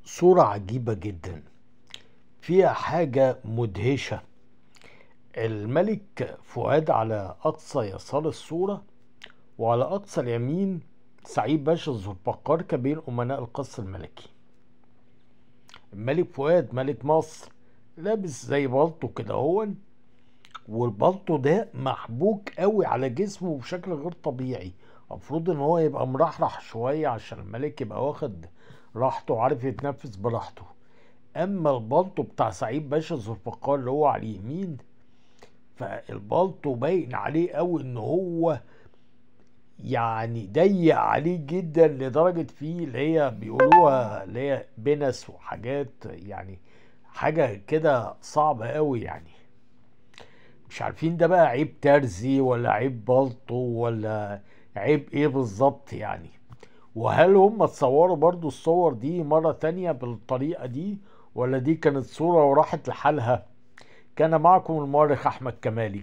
صورة عجيبة جدا فيها حاجة مدهشة. الملك فؤاد على أقصى يسار الصورة، وعلى أقصى اليمين سعيد باشا الذوالفقار كبير أمناء القصر الملكي. الملك فؤاد ملك مصر لابس زي بالطو كده والبلطو ده محبوك قوي على جسمه بشكل غير طبيعي. المفروض ان هو يبقى مرحرح شوية عشان الملك يبقى واخد راحته وعارف يتنفس براحته. اما البلطو بتاع سعيد باشا ذوالفقار اللي هو على اليمين، فالبلطو باين عليه قوي ان هو يعني ضيق عليه جدا، لدرجة فيه اللي هي بيقولوها اللي هي بنس وحاجات، يعني حاجة كده صعبة قوي يعني. مش عارفين ده بقى عيب ترزي ولا عيب بلطو ولا عيب ايه بالظبط يعني. وهل هم اتصوروا برضو الصور دي مرة تانية بالطريقة دي، ولا دي كانت صورة وراحت لحالها؟ كان معكم المؤرخ أحمد كمالي.